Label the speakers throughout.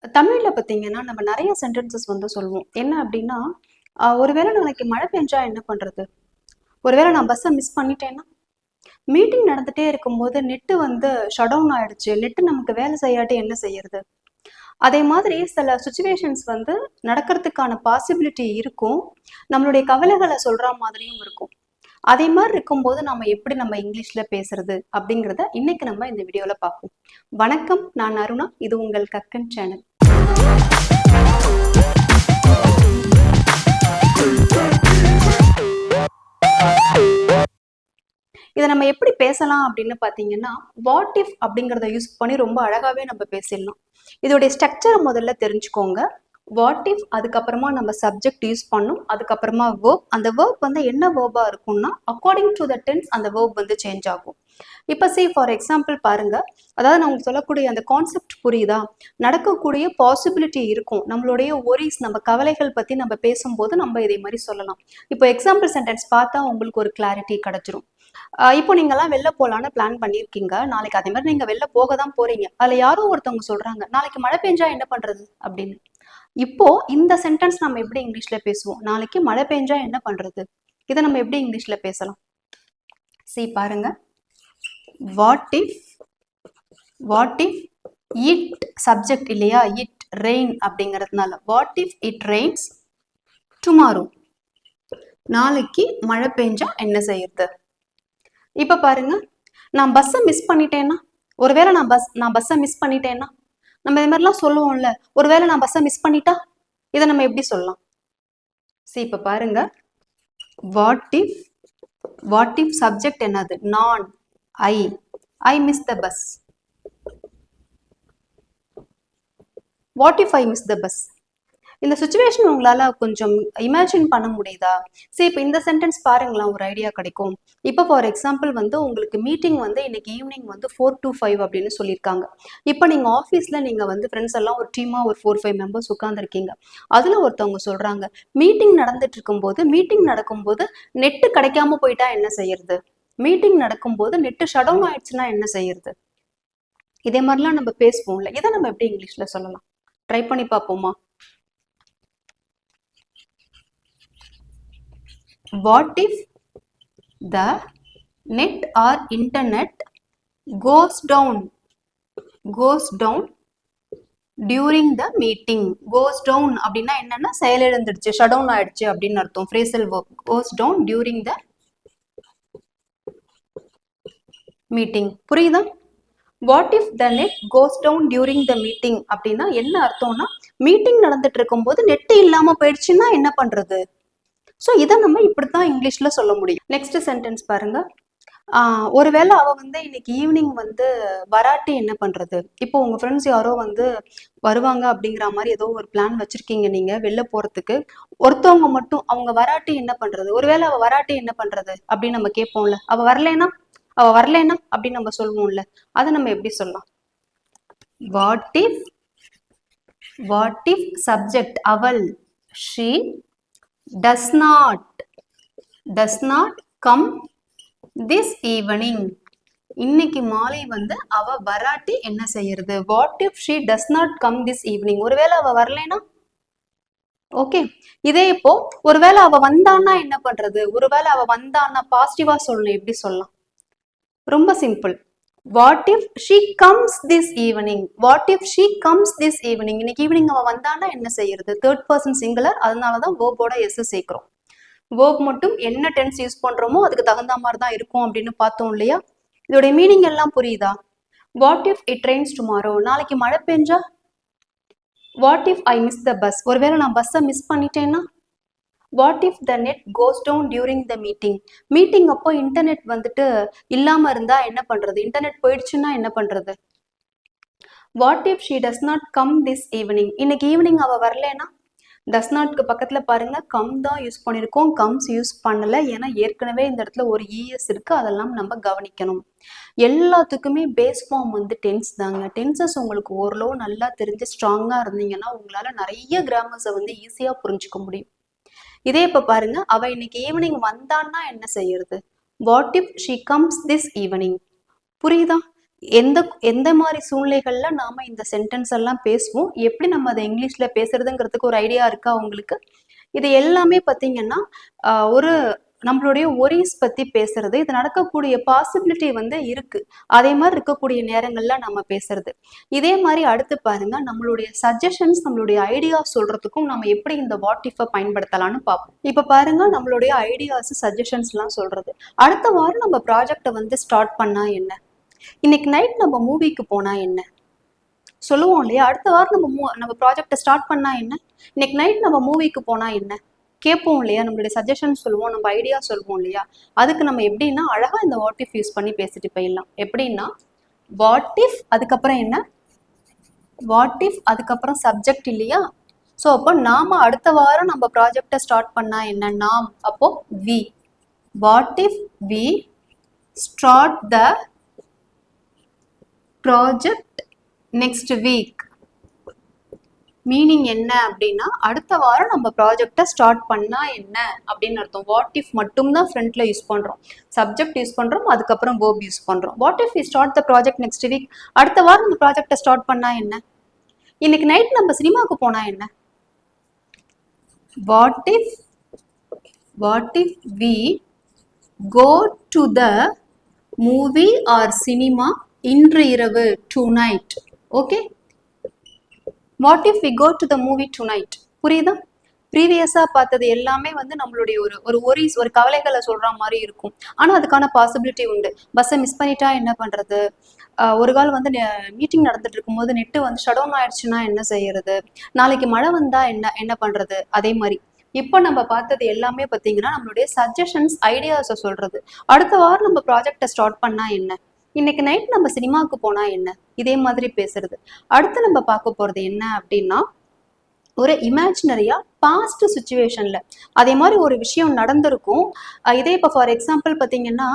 Speaker 1: தமிழ்ல பார்த்தீங்கன்னா, நம்ம நெறைய சென்டென்சஸ் வந்து சொல்லுவோம். என்ன அப்டின்னா, ஒருவேளை நாளைக்கு மழை பெஞ்சா என்ன பண்றது? ஒருவேளை நான் பஸ்ஸ மிஸ் பண்ணிட்டேன்னா? மீட்டிங் நடந்துட்டே இருக்கும்போது நெட்டு வந்து ஷட் டவுன் ஆயிடுச்சு. நெட் நமக்கு வேலை செய்யாட்டி என்ன செய்யறது? அதே மாதிரி சில சிச்சுவேஷன்ஸ் வந்து நடக்கிறதுக்கான பாசிபிலிட்டி இருக்கும். நம்மளுடைய கவலைகள சொல்ற மாதிரியும் இருக்கும். அதே மாரி இருக்கும்போது நம்ம எப்படி இங்கிலீஷ்ல பேசுறது? அப்படிங்கிறத இன்னைக்கு நம்ம இந்த வீடியோல பார்ப்போம். வணக்கம், நான் அருணா. இது உங்கள் கக்கன் சேனல். இதை நம்ம எப்படி பேசலாம் அப்படின்னு பார்த்தீங்கன்னா, வாட் இஃப் அப்படிங்கிறத யூஸ் பண்ணி ரொம்ப அழகாவே நம்ம பேசிடலாம். இதோடைய ஸ்ட்ரக்சரை முதல்ல தெரிஞ்சுக்கோங்க. வாட் இஃப், அதுக்கப்புறமா நம்ம சப்ஜெக்ட் யூஸ் பண்ணும், அதுக்கப்புறமா வேர்ப். அந்த வேர்ப் வந்து என்ன வேர்பா இருக்கும்னா, அக்கார்டிங் டு த டென்ஸ் அந்த வேர்ப் வந்து சேஞ்ச் ஆகும். இப்போ ஃபார் எக்ஸாம்பிள் பாருங்க, அதாவது நான் உங்களுக்கு சொல்லக்கூடிய அந்த கான்செப்ட் புரியுதா? நடக்கக்கூடிய பாசிபிலிட்டி இருக்கும். நம்மளுடைய ஒரிஸ், நம்ம கவலைகள் பத்தி நம்ம பேசும்போது நம்ம இதே மாதிரி சொல்லலாம். இப்போ எக்ஸாம்பிள் சென்டென்ஸ் பார்த்தா உங்களுக்கு ஒரு கிளாரிட்டி கிடைச்சிரும். இப்போ நீங்கெல்லாம் வெளில போகலான்னு பிளான் பண்ணியிருக்கீங்க. நாளைக்கு அதே மாதிரி நீங்க வெளில போக தான் போறீங்க. அதுல யாரோ ஒருத்தவங்க சொல்றாங்க, நாளைக்கு மழை பெஞ்சா என்ன பண்றது அப்படின்னு. இப்போ இந்த சென்டென்ஸ் நம்ம எப்படி இங்கிலீஷ்ல பேசுவோம்? நாளைக்கு மழை பெஞ்சா என்ன பண்றது? இதை நம்ம எப்படி இங்கிலீஷ்ல பேசலாம்? பாருங்க, வாட் இஃப் இட் சப்ஜெக்ட் இல்லையா, இட் ரெயின் அப்படிங்கிறதுனால what if it Reigns tomorrow, நாளைக்கு மழை பெஞ்சா என்ன செய்யறது? இப்ப பாருங்க, நான் பஸ்ஸை மிஸ் பண்ணிட்டேன்னா, ஒருவேளை நான் பஸ்ஸை மிஸ் பண்ணிட்டேன்னா, நம்ம இது மாதிரிலாம் சொல்லுவோம்ல, ஒருவேளை நான் பஸ்ஸை மிஸ் பண்ணிட்டா, இதை நம்ம எப்படி சொல்லலாம்? இப்ப பாருங்க, வாட் இஃப் சப்ஜெக்ட் என்னது? நான், I miss the bus. What if I miss the bus? இந்த சுச்சுவேஷன் உங்களால கொஞ்சம் இமேஜின் பண்ண முடியுதா? இப்போ இந்த சென்டென்ஸ் பாருங்களேன், ஒரு ஐடியா கிடைக்கும். இப்போ ஃபார் எக்ஸாம்பிள் வந்து உங்களுக்கு மீட்டிங் வந்து இன்னைக்கு ஈவினிங் வந்து 4 to 5 அப்படின்னு சொல்லியிருக்காங்க. இப்போ நீங்க ஆஃபீஸ்ல நீங்க வந்து ஃப்ரெண்ட்ஸ் எல்லாம் ஒரு டீமா ஒரு 4-5 மெம்பர்ஸ் உட்காந்துருக்கீங்க. அதுல ஒருத்தவங்க சொல்றாங்க, மீட்டிங் நடக்கும்போது நெட்டு கிடைக்காம போயிட்டா என்ன செய்யறது? மீட்டிங் நடக்கும்போது நெட்டு ஷட் டவுன் ஆயிடுச்சுன்னா என்ன செய்யறது? இதே மாதிரிலாம் நம்ம பேசுவோம்ல, இதை நம்ம எப்படி இங்கிலீஷ்ல சொல்லலாம்? ட்ரை பண்ணி பார்ப்போமா? What if the net or internet goes down during the meeting? Goes down அப்படின்னா என்னன்னா செயலிழந்துடுச்சு, ஷட் டவுன் ஆயிடுச்சு அப்படின்னு அர்த்தம். phrasal verb goes down during the meeting. புரியுதா? What if the net goes down during the meeting அப்படின்னா என்ன அர்த்தம்னா, meeting நடந்துட்டு இருக்கும்போது நெட் இல்லாம போயிடுச்சுன்னா என்ன பண்றது? ஸோ இதை நம்ம இப்படித்தான் இங்கிலீஷ்ல சொல்ல முடியும். நெக்ஸ்ட் சென்டென்ஸ் பாருங்க, ஒருவேளை அவ வந்து இன்னைக்கு ஈவினிங் வந்து வராட்டி என்ன பண்றது? இப்போ உங்க ஃப்ரெண்ட்ஸ் யாரோ வந்து வருவாங்க அப்படிங்கிற மாதிரி ஏதோ ஒரு பிளான் வச்சிருக்கீங்க நீங்க வெளில போறதுக்கு. ஒருத்தவங்க மட்டும் அவங்க வராட்டி என்ன பண்றது? ஒருவேளை அவ வராட்டி என்ன பண்றது அப்படின்னு நம்ம கேட்போம்ல. அவ வரலைன்னா அப்படின்னு நம்ம சொல்லுவோம்ல, அதை நம்ம எப்படி சொல்லலாம்? வாட் இஃப் சப்ஜெக்ட் அவள், she does not come this evening. இன்னைக்கு மாலை வந்து அவ வராட்டி என்ன செய்யறது? What if she does not come this evening. ஒருவேளை அவ வரலைன்னா, ஓகே. இதே இப்போ ஒருவேளை அவ வந்தான்னா என்ன பண்றது? ஒருவேளை அவ வந்தான்னா பாசிட்டிவா சொல்லணும், எப்படி சொல்லலாம்? ரொம்ப simple. What if she comes this evening. இன்னைக்கு ஈவினிங் அவ வந்தான்னா என்ன செய்யறது? தேர்ட் பர்சன் சிங்குலர், அதனாலதான் வேர்போட எஸ் சேர்க்கிறோம். வேர்ப் மட்டும் என்ன டென்ஸ் யூஸ் பண்றோமோ அதுக்கு தகுந்த மாதிரி தான் இருக்கும் அப்படின்னு பார்த்தோம் இல்லையா? இதோட மீனிங் எல்லாம் புரியுதா? What if it Reigns tomorrow, நாளைக்கு மழை பெஞ்சா? What if I miss the bus, ஒருவேளை நான் பஸ்ஸை மிஸ் பண்ணிட்டேன்னா? What if the net cos down during the meeting அப்போ இன்டர்நெட் வந்துட்டு இல்லாம இருந்தா என்ன பண்றது? இன்டர்நெட் போயிடுச்சுன்னா என்ன பண்றது? What if she does not come this evening, இன்னைக்கு ஈவினிங் அவ வரலன்னா? டஸ் நாட்க்கு பக்கத்துல பாருங்க கம் தான் யூஸ் பண்ணிருக்கோம், கம்ஸ் யூஸ் பண்ணல. ஏன்னா ஏற்கனவே இந்த இடத்துல ஒரு இஎஸ் இருக்கு, அதெல்லாம் நம்ம கவனிக்கணும். எல்லாத்துக்குமே பேஸ் ஃபார்ம் வந்து டென்ஸ் தாங்க. டென்சஸ் உங்களுக்கு ஓரளவு நல்லா தெரிஞ்சு ஸ்ட்ராங்கா இருந்தீங்கன்னா உங்களால நிறைய கிராமர்ஸை வந்து ஈஸியா புரிஞ்சுக்க முடியும். இதே இப்ப பாருங்க, அவ இன்னைக்கு ஈவினிங் வந்தான்னா என்ன செய்யறது? What if she comes this evening. புரியுதா? எந்த எந்த மாதிரி சூழ்நிலைகள்ல நாம இந்த சென்டென்ஸ் எல்லாம் பேசுவோம், எப்படி நம்ம அதை இங்கிலீஷ்ல பேசுறதுங்கிறதுக்கு ஒரு ஐடியா இருக்கா உங்களுக்கு? இது எல்லாமே பார்த்தீங்கன்னா ஒரு நம்மளுடைய ஒரிஸ் பத்தி பேசுறது, இது நடக்கக்கூடிய பாசிபிலிட்டி வந்து இருக்கு. அதே மாதிரி இருக்கக்கூடிய நேரங்கள்ல நம்ம பேசுறது. இதே மாதிரி அடுத்து பாருங்க, நம்மளுடைய சஜஷன்ஸ், நம்மளுடைய ஐடியா சொல்றதுக்கும் நம்ம எப்படி இந்த வாட் இஃப் பயன்படுத்தலாம்னு பார்ப்போம். இப்ப பாருங்க, நம்மளுடைய ஐடியாஸ் சஜஷன்ஸ் எல்லாம் சொல்றது. அடுத்த வாரம் நம்ம ப்ராஜெக்டை வந்து ஸ்டார்ட் பண்ணா என்ன, இன்னைக்கு நைட் நம்ம மூவிக்கு போனா என்ன சொல்லுவோம் இல்லையா? அடுத்த வாரம் நம்ம ப்ராஜெக்டை ஸ்டார்ட் பண்ணா என்ன, இன்னைக்கு நைட் நம்ம மூவிக்கு போனா என்ன கேட்போம் இல்லையா? நம்மளுடைய சஜஷன் சொல்லுவோம், நம்ம ஐடியா சொல்லுவோம் இல்லையா? அதுக்கு நம்ம எப்படின்னா அழகா இந்த வாட் இஃப் யூஸ் பண்ணி பேசிட்டு போயிடலாம். எப்படின்னா வாட் இஃப் அதுக்கப்புறம் என்ன, வாட் இஃப் அதுக்கப்புறம் சப்ஜெக்ட் இல்லையா? ஸோ அப்போ நாம அடுத்த வாரம் நம்ம ப்ராஜெக்டை ஸ்டார்ட் பண்ணா என்ன, நாம், அப்போ we. What if we start the project next week. Meaning என்ன அப்படின்னா அடுத்த வாரம் நம்ம ப்ராஜெக்டை ஸ்டார்ட் பண்ணா என்ன அப்படின்னு அர்த்தம். வாட் இஃப் மட்டும்தான் ஃப்ரண்ட்ல யூஸ் பண்றோம், சப்ஜெக்ட் யூஸ் பண்றோம், அதுக்கப்புறம் verb யூஸ் பண்றோம். What if we start the project next week, அடுத்த வாரம் நம்ம ப்ராஜெக்டை ஸ்டார்ட் பண்ணா என்ன, இன்னைக்கு நைட் நம்ம சினிமாவுக்கு போனா என்ன. What if we go to the movie or cinema இன்று இரவு, tonight. Okay, what if we go to the movie tonight. புரியுதா? ப்ரீவியஸா பார்த்தது எல்லாமே வந்து நம்மளுடைய ஒரு ஒரிஸ், ஒரு கவலைகளை சொல்ற மாதிரி இருக்கும். ஆனா அதுக்கான பாசிபிலிட்டி உண்டு. பஸ்ஸை மிஸ் பண்ணிட்டா என்ன பண்றது, ஒரு கால் வந்து மீட்டிங் நடந்துட்டு இருக்கும்போது நெட்டு வந்து ஷட் டவுன் ஆயிடுச்சுன்னா என்ன செய்யறது, நாளைக்கு மழை வந்தா என்ன பண்றது. அதே மாதிரி இப்போ நம்ம பார்த்தது எல்லாமே பார்த்தீங்கன்னா நம்மளுடைய சஜஷன்ஸ், ஐடியாஸை சொல்றது. அடுத்த வாரம் நம்ம ப்ராஜெக்டை ஸ்டார்ட் பண்ணா என்ன, இன்னைக்கு நைட் நம்ம சினிமாவுக்கு போனா என்ன, இதே மாதிரி பேசுறது. அடுத்து நம்ம பார்க்க போறது என்ன அப்படின்னா ஒரு இமேஜினரியா பாஸ்ட் சுச்சுவேஷன்ல அதே மாதிரி ஒரு விஷயம் நடந்திருக்கும். இதே இப்போ ஃபார் எக்ஸாம்பிள் பார்த்தீங்கன்னா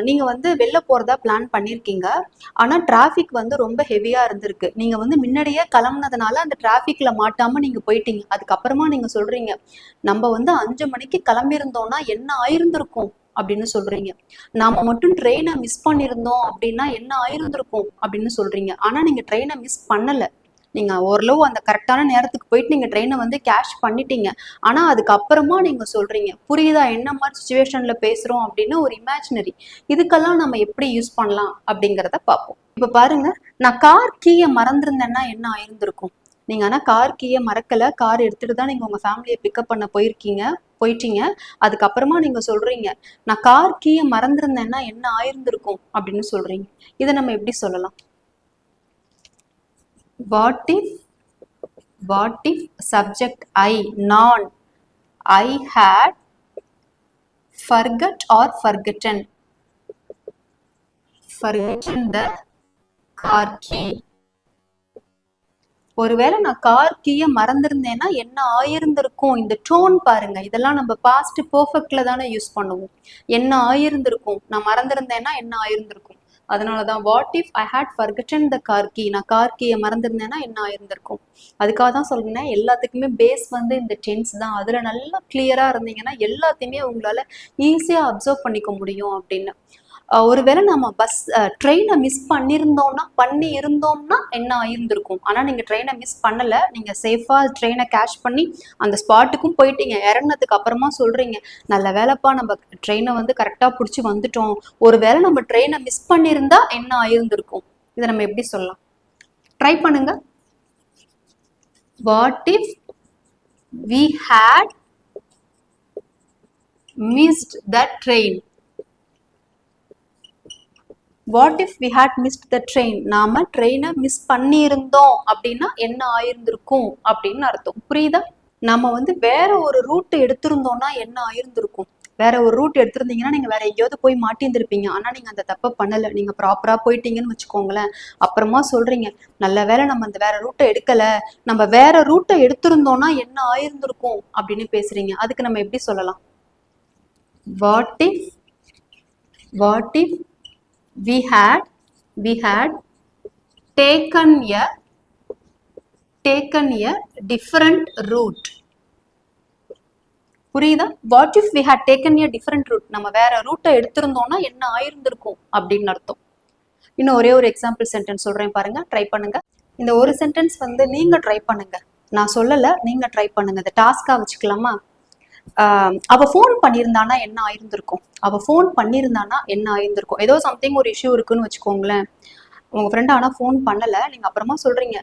Speaker 1: நீங்க வந்து வெளில போறதா பிளான் பண்ணியிருக்கீங்க. ஆனா டிராஃபிக் வந்து ரொம்ப ஹெவியா இருந்திருக்கு. நீங்க வந்து முன்னாடியே கிளம்புனதுனால அந்த டிராஃபிக்ல மாட்டாம நீங்க போயிட்டீங்க. அதுக்கப்புறமா நீங்க சொல்றீங்க, நம்ம வந்து 5 மணிக்கு கிளம்பியிருந்தோம்னா என்ன ஆயிருந்திருக்கும் அப்படின்னு சொல்றீங்க. நாம மட்டும் ட்ரெயினை மிஸ் பண்ணியிருந்தோம் அப்படின்னா என்ன ஆயிருந்திருக்கும் அப்படின்னு சொல்றீங்க. ஆனா நீங்க ட்ரெயினை மிஸ் பண்ணல. நீங்க ஓரளவு அந்த கரெக்டான நேரத்துக்கு போயிட்டு நீங்க ட்ரெயினை வந்து கேஷ் பண்ணிட்டீங்க. ஆனா அதுக்கப்புறமா நீங்க சொல்றீங்க. புரியுதா என்ன மாதிரி சுச்சுவேஷன்ல பேசுறோம் அப்படின்னு? ஒரு இமேஜினரி. இதுக்கெல்லாம் நம்ம எப்படி யூஸ் பண்ணலாம் அப்படிங்கிறத பார்ப்போம். இப்ப பாருங்க, நான் கார் கீயை மறந்திருந்தேன்னா என்ன ஆயிருந்திருக்கும். நீங்க ஆனா கார் கீயை மறக்கல, கார் எடுத்துட்டு தான் நீங்க உங்க ஃபேமிலியை பிக்கப் பண்ண போயிட்டீங்க. அதுக்கப்புறமா நீங்க சொல்றீங்க, நான் கார் கீயை மறந்திருந்தேன்னா என்ன ஆயிருந்திருக்கும் அப்படின்னு சொல்றீங்க. இதை நம்ம எப்படி சொல்லலாம்? What if subject I, non, I had forgot or forgotten the car key. ஒருவேளை நான் கார் கீயை மறந்திருந்தேன்னா என்ன ஆயிருந்திருக்கும். இந்த டோன் பாருங்க, இதெல்லாம் நம்ம பாஸ்ட் பெர்ஃபெக்ட்ல தானே யூஸ் பண்ணுவோம். என்ன ஆயிருந்திருக்கும், நான் மறந்திருந்தேன்னா என்ன ஆயிருந்திருக்கும். அதனாலதான் what if I had forgotten the car key, நான் கார் கீயை மறந்திருந்தேன்னா என்ன ஆயிருந்திருக்கும். அதுக்காக தான் சொல்றேன், எல்லாத்துக்குமே பேஸ் வந்து இந்த டென்ஸ் தான். அதுல நல்லா கிளியரா இருந்தீங்கன்னா எல்லாத்தையுமே உங்களால ஈஸியா அப்சர்வ் பண்ணிக்க முடியும் அப்படின்னு. ஒருவேளை நம்ம ட்ரெயினை மிஸ் இருந்தோம்னா என்ன ஆயிருந்திருக்கும். ஆனா நீங்க ட்ரெயினை மிஸ் பண்ணல, நீங்க சேஃபா ட்ரெயினை கேஷ் பண்ணி அந்த ஸ்பாட்டுக்கும் போயிட்டீங்க. இறங்கினதுக்கு அப்புறமா சொல்றீங்க, நல்ல வேலைப்பா நம்ம ட்ரெயினை வந்து கரெக்டா பிடிச்சி வந்துட்டோம். ஒருவேளை நம்ம ட்ரெயினை மிஸ் பண்ணியிருந்தா என்ன ஆயிருந்திருக்கும். இதை நம்ம எப்படி சொல்லலாம்? ட்ரை பண்ணுங்க. What if we had missed the train. What if we had missed the train, நாம ட்ரெயினை மிஸ் பண்ணியிருந்தோம் அப்படின்னா என்ன ஆயிருந்திருக்கும் அப்படின்னு அர்த்தம். புரியுதா? நம்ம வந்து வேற ஒரு ரூட் எடுத்திருந்தோம்னா என்ன ஆயிருந்திருக்கும். வேற ஒரு ரூட் எடுத்திருந்தீங்கன்னா நீங்க வேற எங்கேயாவது போய் மாட்டியிருந்திருப்பீங்க. ஆனா நீங்க அந்த தப்பை பண்ணல, நீங்க ப்ராப்பரா போயிட்டீங்கன்னு வச்சுக்கோங்களேன். அப்புறமா சொல்றீங்க, நல்ல வேலை நம்ம அந்த வேற ரூட்டை எடுக்கல, நம்ம வேற ரூட்டை எடுத்திருந்தோம்னா என்ன ஆயிருந்திருக்கும் அப்படின்னு பேசுறீங்க. அதுக்கு நம்ம எப்படி சொல்லலாம்? What if we had taken a different route. புரியுதா? What if we had taken a different route, நம்ம வேற ரூட்டை எடுத்திருந்தோம்னா என்ன ஆயிருந்திருக்கும் அப்படின்னு அர்த்தம். இன்னும் ஒரே ஒரு எக்ஸாம்பிள் சென்டென்ஸ் சொல்றேன் பாருங்க, ட்ரை பண்ணுங்க. இந்த ஒரு சென்டென்ஸ் வந்து நீங்க ட்ரை பண்ணுங்க, நான் சொல்லல, நீங்க ட்ரை பண்ணுங்க. இந்த டாஸ்கா வச்சுக்கலாமா? அவ ஃபோன் பண்ணியிருந்தானா என்ன ஆயிருந்திருக்கும், அவ ஃபோன் பண்ணியிருந்தானா என்ன ஆயிருந்திருக்கும். ஏதோ சம்திங் ஒரு இஷ்யூ இருக்குன்னு வச்சுக்கோங்களேன், உங்க ஃப்ரெண்ட் ஆனா ஃபோன் பண்ணல, நீங்க அப்புறமா சொல்றீங்க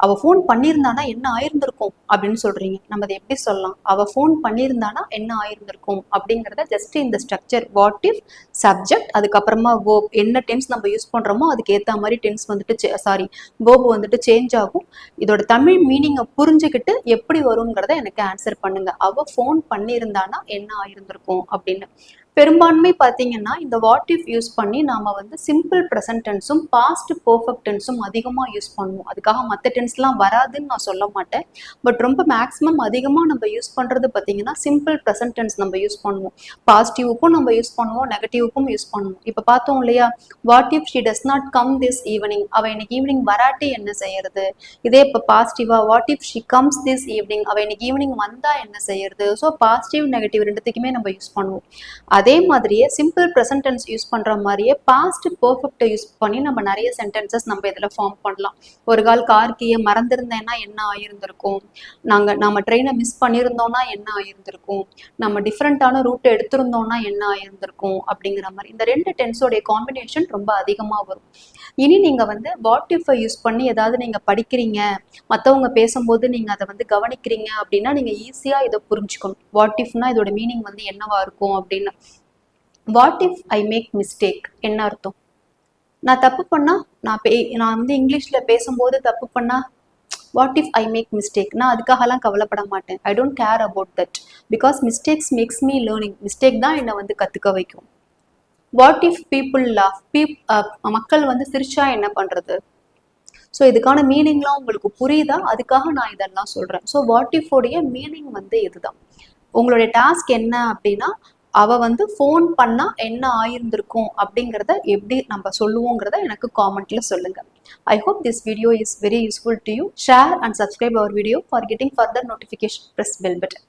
Speaker 1: அவ ஃபோன் பண்ணியிருந்தானா என்ன ஆயிருந்திருக்கும் அப்படின்னு சொல்றீங்க. நம்ம அதை எப்படி சொல்லலாம்? அவ ஃபோன் பண்ணியிருந்தானா என்ன ஆயிருந்திருக்கும் அப்படிங்கிறத ஜஸ்ட் இந்த ஸ்ட்ரக்சர் வாட் இஃப், சப்ஜெக்ட், அதுக்கப்புறமா வேர்ப், என்ன டென்ஸ் நம்ம யூஸ் பண்றோமோ அதுக்கு ஏத்த மாதிரி டென்ஸ் வந்துட்டு வேர்ப் வந்துட்டு சேஞ்ச் ஆகும். இதோட தமிழ் மீனிங்கை புரிஞ்சுக்கிட்டு எப்படி வருங்கிறத எனக்கு ஆன்சர் பண்ணுங்க. அவ ஃபோன் பண்ணியிருந்தானா என்ன ஆயிருந்திருக்கும் அப்படின்னு. பெரும்பான்மை பார்த்தீங்கன்னா இந்த வாட் இஃப் யூஸ் பண்ணி நாம வந்து சிம்பிள் ப்ரெசன்ட் டென்ஸும் பாஸ்ட் பெர்ஃபெக்ட் டென்ஸும் அதிகமாக யூஸ் பண்ணுவோம். அதுக்காக மற்ற டென்ஸ்லாம் வராதுன்னு நான் சொல்ல மாட்டேன். பட் ரொம்ப மேக்ஸிமம் அதிகமாக நம்ம யூஸ் பண்ணுறது பார்த்தீங்கன்னா சிம்பிள் ப்ரெசன்ட் டென்ஸ் நம்ம யூஸ் பண்ணுவோம். பாசிட்டிவுக்கும் நம்ம யூஸ் பண்ணுவோம், நெகட்டிவுக்கும் யூஸ் பண்ணுவோம். இப்போ பார்த்தோம் இல்லையா, what if she does not come this evening, அவ இன்னைக்கு ஈவினிங் வராட்டி என்ன செய்யறது. இதே இப்போ பாசிட்டிவா what if she comes this evening, அவ இன்னைக்கு ஈவினிங் வந்தா என்ன செய்யறது. ஸோ பாசிட்டிவ் நெகட்டிவ் ரெண்டுத்துக்குமே நம்ம யூஸ் பண்ணுவோம். அதே மாதிரியே சிம்பிள் ப்ரெசன்ட் டென்ஸ் யூஸ் பண்ற மாதிரியே பாஸ்ட் பெர்ஃபெக்ட்டை யூஸ் பண்ணி நம்ம நிறைய சென்டென்சஸ் நம்ம இதில் ஃபார்ம் பண்ணலாம். ஒரு கார் கீயை மறந்துருந்தேன்னா என்ன ஆயிருந்திருக்கும், நம்ம ட்ரெயினை மிஸ் பண்ணியிருந்தோம்னா என்ன ஆயிருந்திருக்கும், நம்ம டிஃப்ரெண்டான ரூட் எடுத்திருந்தோம்னா என்ன ஆயிருந்திருக்கும் அப்படிங்கிற மாதிரி இந்த ரெண்டு டென்ஸோடைய காம்பினேஷன் ரொம்ப அதிகமாக வரும். இனி நீங்க வந்து வாட் இஃப் யூஸ் பண்ணி ஏதாவது நீங்க படிக்கிறீங்க, மற்றவங்க பேசும்போது நீங்க அதை வந்து கவனிக்கிறீங்க அப்படின்னா நீங்க ஈஸியா இதை புரிஞ்சுக்கணும். வாட் இஃப்னா இதோட மீனிங் வந்து என்னவா இருக்கும் அப்படின்னு. What if I make mistake என்ன அர்த்தம்? நான் தப்பு பண்ணா, நான் வந்து இங்கிலீஷ்ல பேசும்போது தப்பு பண்ணா what if I make mistake, நான் அதுக்காகலாம் கவலைப்பட மாட்டேன். I don't care about that because mistakes makes me learning, mistake தான் என்னை வந்து கற்றுக்க வைக்கும். வாட் இஃப் பீப்புள் லாஃப், மக்கள் வந்து சிரிச்சா என்ன பண்றது. ஸோ இதுக்கான மீனிங்லாம் உங்களுக்கு புரியுதா? அதுக்காக நான் இதெல்லாம் சொல்றேன். ஸோ வாட் இஃப் உடைய மீனிங் வந்து இதுதான். உங்களுடைய டாஸ்க் என்ன அப்படின்னா, அவ வந்து ஃபோன் பண்ணா என்ன ஆயிருந்திருக்கும் அப்படிங்கிறத எப்படி நம்ம சொல்லுவோங்கிறத எனக்கு காமெண்ட்ல சொல்லுங்க. I hope this video is very useful to you. Share and subscribe our video for getting further notification. Press bell button.